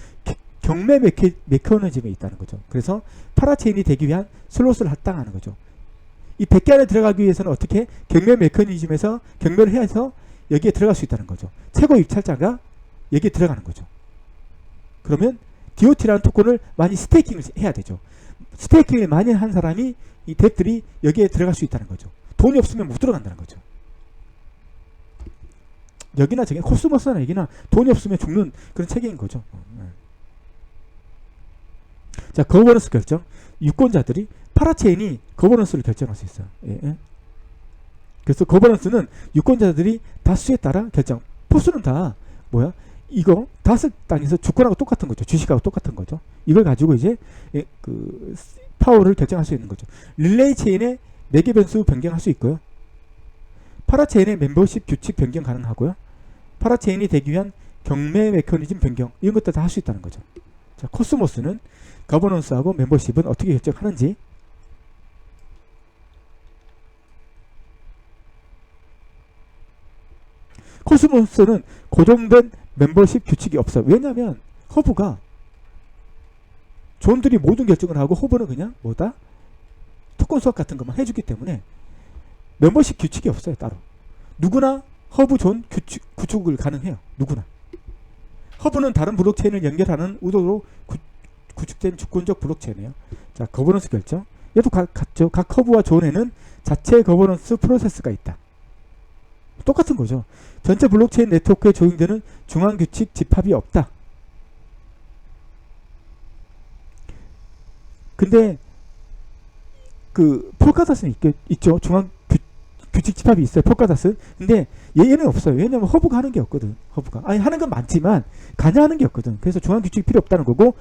경매 메커니즘에 있다는 거죠. 그래서 파라체인이 되기 위한 슬롯을 할당하는 거죠. 이 100개 안에 들어가기 위해서는 어떻게 경매 메커니즘에서 경매를 해서 여기에 들어갈 수 있다는 거죠. 최고 입찰자가 여기에 들어가는 거죠. 그러면 DOT라는 토큰을 많이 스테이킹을 해야 되죠. 스테이킹을 많이 한 사람이 이 뎁들이 여기에 들어갈 수 있다는 거죠. 돈이 없으면 못 들어간다는 거죠. 여기나 저기 코스모스나 여기나 돈이 없으면 죽는 그런 체계인 거죠. 자, 거버넌스 결정. 유권자들이 파라체인이 거버넌스를 결정할 수 있어요. 예. 그래서 거버넌스는 유권자들이 다수에 따라 결정. 포수는 다 뭐야? 이거 다섯 땅에서 주권하고 똑같은 거죠. 주식하고 똑같은 거죠. 이걸 가지고 이제 그 파워를 결정할 수 있는 거죠. 릴레이 체인의 매개 변수 변경할 수 있고요. 파라체인의 멤버십 규칙 변경 가능하고요. 파라체인이 되기 위한 경매 메커니즘 변경 이런 것들 다 할 수 있다는 거죠. 자, 코스모스는 거버넌스하고 멤버십은 어떻게 결정하는지. 코스모스는 고정된 멤버십 규칙이 없어요. 왜냐하면 허브가 존들이 모든 결정을 하고 허브는 그냥 뭐다? 토큰 수학 같은 것만 해주기 때문에 멤버십 규칙이 없어요. 따로. 누구나 허브 존 구축을 가능해요. 누구나. 허브는 다른 블록체인을 연결하는 의도로 구축된 주권적 블록체인이에요. 자, 거버넌스 결정. 얘도 같죠. 각 허브와 존에는 자체 거버넌스 프로세스가 있다. 똑같은 거죠. 전체 블록체인 네트워크에 적용되는 중앙규칙 집합이 없다. 근데 그 폴카닷은 있죠. 중앙규칙 집합이 있어요. 폴카닷은. 근데 얘는 없어요. 왜냐면 허브가 하는 게 없거든. 허브가. 아니 하는 건 많지만 관여하는 게 없거든. 그래서 중앙규칙이 필요 없다는 거고,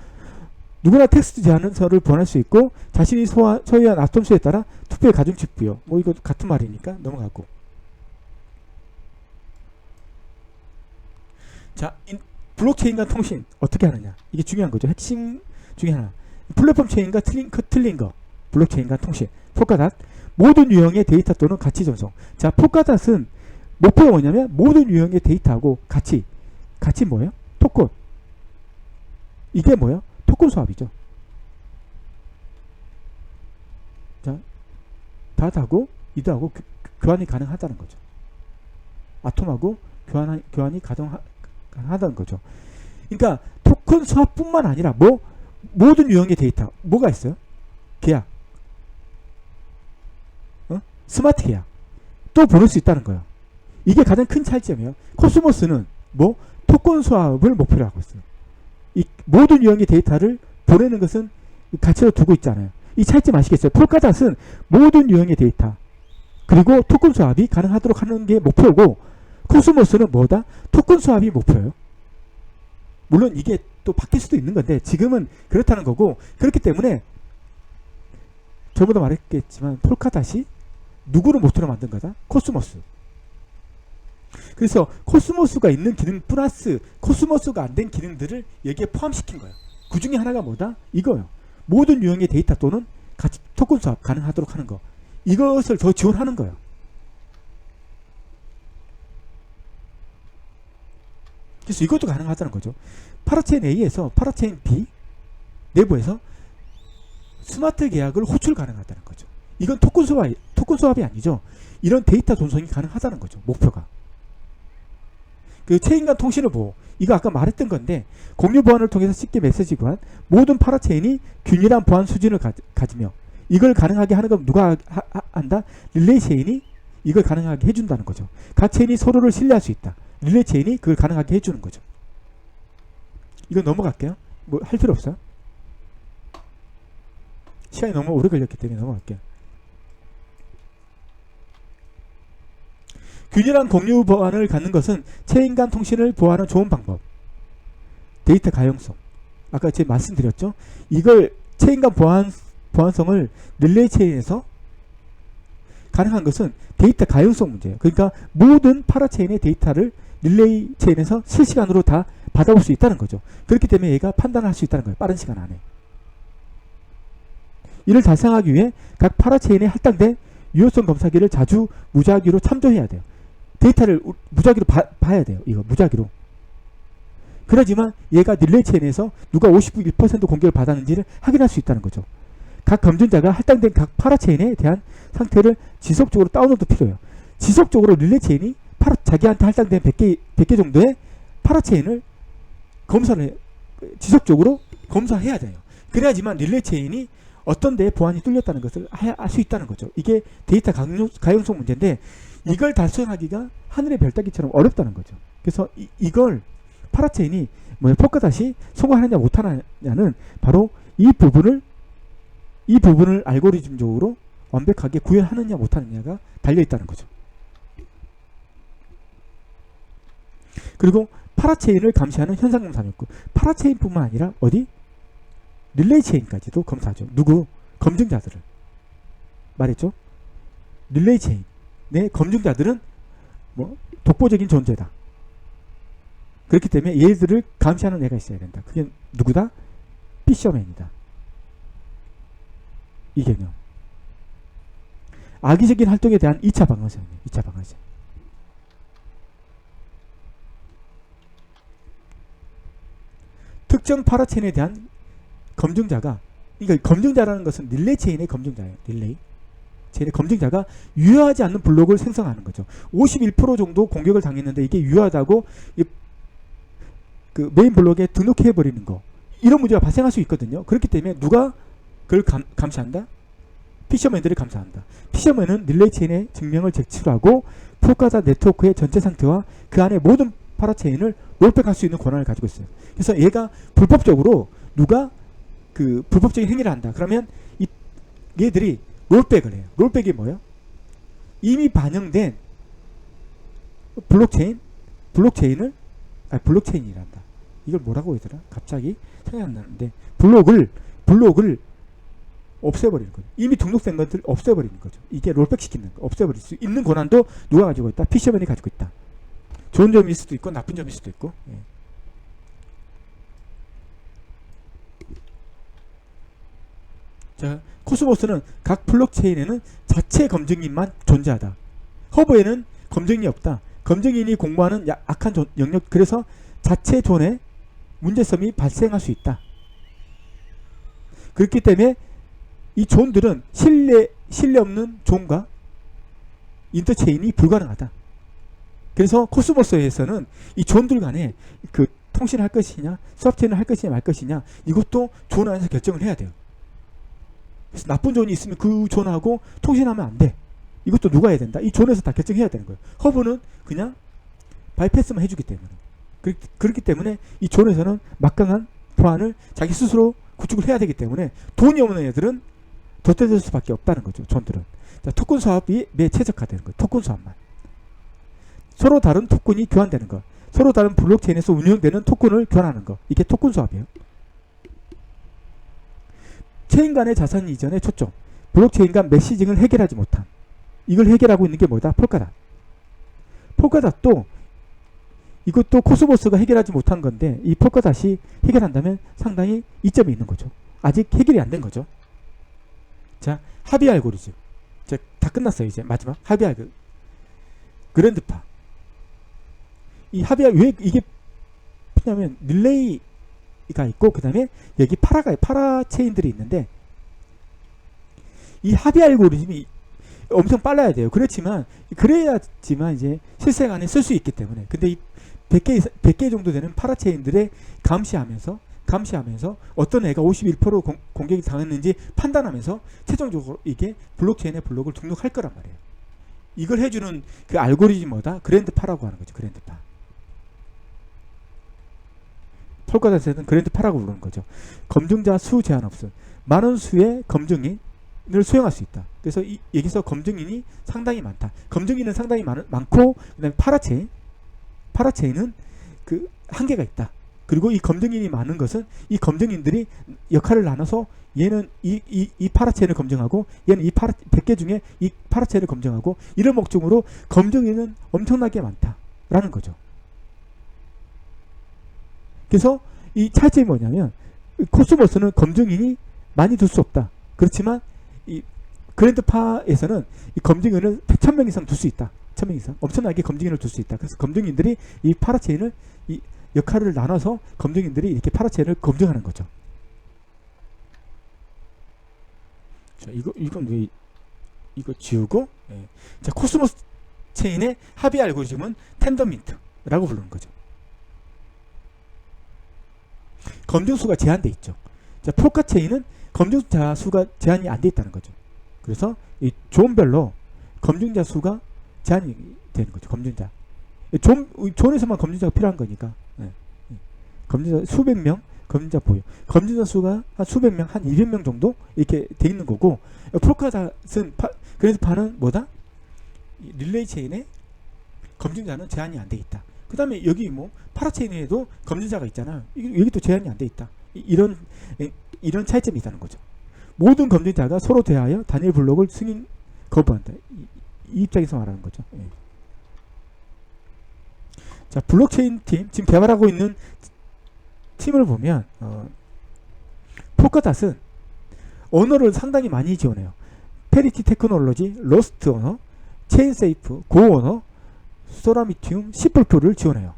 누구나 텍스트 제한서를 보낼 수 있고 자신이 소유한 아톰수에 따라 투표의 가중치 부여. 뭐 이거 같은 말이니까 넘어가고. 자, 블록체인 간 통신 어떻게 하느냐. 이게 중요한 거죠. 핵심 중에 하나. 플랫폼 체인과 틀린 거. 블록체인 간 통신. 폴카닷. 모든 유형의 데이터 또는 가치 전송. 자, 폴카닷은 목표가 뭐냐면 모든 유형의 데이터하고 가치 뭐예요? 토큰. 이게 뭐예요? 토큰 수합이죠. 자, 닷하고 이드하고 교환이 가능하다는 거죠. 아톰하고 교환이 가능하다는 거죠. 그러니까 토큰 수합뿐만 아니라 모든 유형의 데이터 뭐가 있어요? 계약, 스마트 계약 또 보낼 수 있다는 거예요. 이게 가장 큰 차이점이에요. 코스모스는 토큰 수합을 목표로 하고 있어요. 이 모든 유형의 데이터를 보내는 것은 가치로 두고 있잖아요. 이 차이점 아시겠어요? 폴카닷은 모든 유형의 데이터 그리고 토큰 수합이 가능하도록 하는 게 목표고, 코스모스는 뭐다? 토큰 수합이 목표예요. 물론 이게 또 바뀔 수도 있는 건데 지금은 그렇다는 거고, 그렇기 때문에 저번에도 말했겠지만 폴카닷이 누구를 모토로 만든 거다? 코스모스. 그래서 코스모스가 있는 기능 플러스 코스모스가 안 된 기능들을 여기에 포함시킨 거예요. 그 중에 하나가 뭐다? 이거예요. 모든 유형의 데이터 또는 같이 토큰 수합 가능하도록 하는 거. 이것을 더 지원하는 거예요. 그래서 이것도 가능하다는 거죠. 파라체인 A에서 파라체인 B 내부에서 스마트 계약을 호출 가능하다는 거죠. 이건 토큰 수합이 아니죠. 이런 데이터 전송이 가능하다는 거죠. 목표가. 그 체인 간 통신을 보호. 이거 아까 말했던 건데, 공유 보안을 통해서 쉽게 메시지 교환. 모든 파라체인이 균일한 보안 수준을 가지며 이걸 가능하게 하는 건 누가 한다? 릴레이 체인이 이걸 가능하게 해준다는 거죠. 각 체인이 서로를 신뢰할 수 있다. 릴레이 체인이 그걸 가능하게 해주는 거죠. 이건 넘어갈게요. 뭐 할 필요 없어요. 시간이 너무 오래 걸렸기 때문에 넘어갈게요. 균일한 공유 보안을 갖는 것은 체인 간 통신을 보호하는 좋은 방법. 데이터 가용성. 아까 제가 말씀드렸죠. 이걸 체인 간 보안성을 릴레이 체인에서 가능한 것은 데이터 가용성 문제예요. 그러니까 모든 파라체인의 데이터를 릴레이 체인에서 실시간으로 다 받아올 수 있다는 거죠. 그렇기 때문에 얘가 판단을 할 수 있다는 거예요. 빠른 시간 안에. 이를 달성하기 위해 각 파라체인에 할당된 유효성 검사기를 자주 무작위로 참조해야 돼요. 데이터를 무작위로 봐야 돼요. 이거 무작위로. 그러지만 얘가 릴레이 체인에서 누가 51% 공격을 받았는지를 확인할 수 있다는 거죠. 각 검증자가 할당된 각 파라체인에 대한 상태를 지속적으로 다운로드 필요해요. 지속적으로 릴레이 체인이 자기한테 할당된 100개 정도의 파라체인을 지속적으로 검사해야 돼요. 그래야지만 릴레이 체인이 어떤 데에 보안이 뚫렸다는 것을 알 수 있다는 거죠. 이게 데이터 가용성 문제인데, 이걸 달성하기가 하늘의 별 따기처럼 어렵다는 거죠. 그래서 이걸 파라체인이 폴카닷이 성공하느냐 못하느냐는 바로 이 부분을 알고리즘적으로 완벽하게 구현하느냐 못하느냐가 달려있다는 거죠. 그리고 파라체인을 감시하는 현상 검사는 있고, 파라체인뿐만 아니라 어디? 릴레이 체인까지도 검사하죠. 누구? 검증자들을. 말했죠? 릴레이 체인. 내 검증자들은 뭐 독보적인 존재다. 그렇기 때문에 얘들을 감시하는 애가 있어야 된다. 그게 누구다? 피셔맨이다. 이 개념. 악의적인 활동에 대한 2차 방어선이에요. 2차 방어선. 특정 파라체인에 대한 검증자가, 그러니까 검증자라는 것은 릴레이 체인의 검증자예요. 릴레이 체인의 검증자가 유효하지 않는 블록을 생성하는 거죠. 51% 정도 공격을 당했는데 이게 유효하다고 그 메인 블록에 등록해 버리는 거, 이런 문제가 발생할 수 있거든요. 그렇기 때문에 누가 그걸 감시한다? 피셔맨들이 감시한다. 피셔맨은 릴레이 체인의 증명을 제출하고 폴카닷 네트워크의 전체 상태와 그 안에 모든 파라체인을 롤백할 수 있는 권한을 가지고 있어요. 그래서 얘가 불법적으로 누가 그 불법적인 행위를 한다. 그러면 얘들이 롤백을 해요. 롤백이 뭐예요? 이미 반영된 블록체인이란다. 이걸 뭐라고 하더라? 갑자기 생각이 안 나는데, 블록을 없애버리는 거죠. 이미 등록된 것들 없애버리는 거죠. 이게 롤백 시키는 거, 없애버릴 수 있는 권한도 누가 가지고 있다? 피셔맨이 가지고 있다. 좋은 점일 수도 있고 나쁜 점일 수도 있고. 예. 자, 코스모스는 각 블록체인에는 자체 검증인만 존재하다. 허브에는 검증인이 없다. 검증인이 공부하는 악한 영역, 그래서 자체 존에 문제점이 발생할 수 있다. 그렇기 때문에 이 존들은 신뢰 없는 존과 인터체인이 불가능하다. 그래서 코스모스에서는 이 존들 간에 그 통신을 할 것이냐, 수합체인을 할 것이냐 말 것이냐, 이것도 존 안에서 결정을 해야 돼요. 그래서 나쁜 존이 있으면 그 존하고 통신하면 안 돼. 이것도 누가 해야 된다. 이 존에서 다 결정해야 되는 거예요. 허브는 그냥 바이패스만 해주기 때문에. 그렇기 때문에 이 존에서는 막강한 보안을 자기 스스로 구축을 해야 되기 때문에 돈이 없는 애들은 덧대질 수밖에 없다는 거죠. 존들은. 자, 토큰 수합이 매우 최적화되는 거예요. 토큰 수합만. 서로 다른 토큰이 교환되는 것. 서로 다른 블록체인에서 운영되는 토큰을 교환하는 것. 이게 토큰 수합이에요. 체인 간의 자산 이전에 초점. 블록체인 간 메시징을 해결하지 못함. 이걸 해결하고 있는 게 뭐다? 폴카닷. 폴카닷도 이것도 코스모스가 해결하지 못한 건데, 이 폴카닷이 해결한다면 상당히 이점이 있는 거죠. 아직 해결이 안 된 거죠. 자, 합의 알고리즘. 자, 다 끝났어요. 이제 마지막 합의 알고리즘. 그랜드파. 이 합의, 왜 이게 뭐냐면 릴레이가 있고 그 다음에 여기 파라체인들이 있는데, 이 합의 알고리즘이 엄청 빨라야 돼요. 그래야지만 이제 실생활에 쓸 수 있기 때문에. 근데 이 100개 정도 되는 파라체인들의 감시하면서 어떤 애가 51% 공격이 당했는지 판단하면서 최종적으로 이게 블록체인의 블록을 등록할 거란 말이에요. 이걸 해주는 그 알고리즘 뭐다? 그랜드파라고 하는 거죠. 그랜드파. 폴카닷에서는 그랜드파라고 부르는 거죠. 검증자 수 제한 없음. 많은 수의 검증인을 수용할 수 있다. 그래서 여기서 검증인이 상당히 많다. 검증인은 상당히 많고, 그 다음에 파라체인은 그 한계가 있다. 그리고 이 검증인이 많은 것은 이 검증인들이 역할을 나눠서 얘는 이 파라체인을 검증하고 얘는 100개 중에 이 파라체인을 검증하고, 이런 목적으로 검증인은 엄청나게 많다라는 거죠. 그래서 이 차이점이 뭐냐면, 코스모스는 검증인이 많이 둘 수 없다. 그렇지만 이 그랜드파에서는 이 검증인을 1000명 이상 둘 수 있다. 1000명 이상 엄청나게 검증인을 둘 수 있다. 그래서 검증인들이 이 파라체인을 이 역할을 나눠서 검증인들이 이렇게 파라체인을 검증하는 거죠. 자, 이건 왜 이거 지우고, 예. 자, 코스모스 체인의 합의 알고리즘은 텐더민트라고 부르는 거죠. 검증수가 제한돼 있죠. 자, 폴카 체인은 검증자 수가 제한이 안 돼 있다는 거죠. 그래서 이 존별로 검증자 수가 제한이 되는 거죠. 검증자. 존에서만 검증자가 필요한 거니까. 네. 검증자 수백 명, 검증자 보유. 검증자 수가 한 수백 명, 한 200명 정도 이렇게 돼 있는 거고, 폴카닷은 그래서 파는 뭐다? 릴레이 체인에 검증자는 제한이 안 돼 있다. 그 다음에 여기 뭐 파라체인에도 검증자가 있잖아. 여기도 제한이 안 돼 있다. 이런 차이점이 있다는 거죠. 모든 검증자가 서로 대하여 단일 블록을 승인 거부한다. 이 입장에서 말하는 거죠. 예. 자, 블록체인 팀, 지금 개발하고 있는 팀을 보면 폴카닷은 언어를 상당히 많이 지원해요. 페리티 테크놀로지, 러스트 언어, 체인세이프, 고 언어, 소라미티움, 시플프를 지원해요.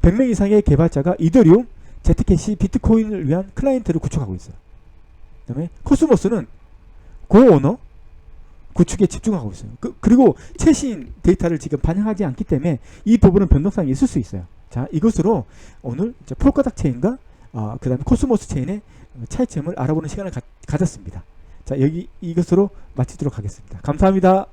100명 이상의 개발자가 이더리움, 제트캐시, 비트코인을 위한 클라이언트를 구축하고 있어요. 그 다음에 코스모스는 고 언어 구축에 집중하고 있어요. 그리고 최신 데이터를 지금 반영하지 않기 때문에 이 부분은 변동성이 있을 수 있어요. 자, 이것으로 오늘 이제 폴카닷 체인과 그 다음에 코스모스 체인의 차이점을 알아보는 시간을 가졌습니다. 자, 이것으로 마치도록 하겠습니다. 감사합니다.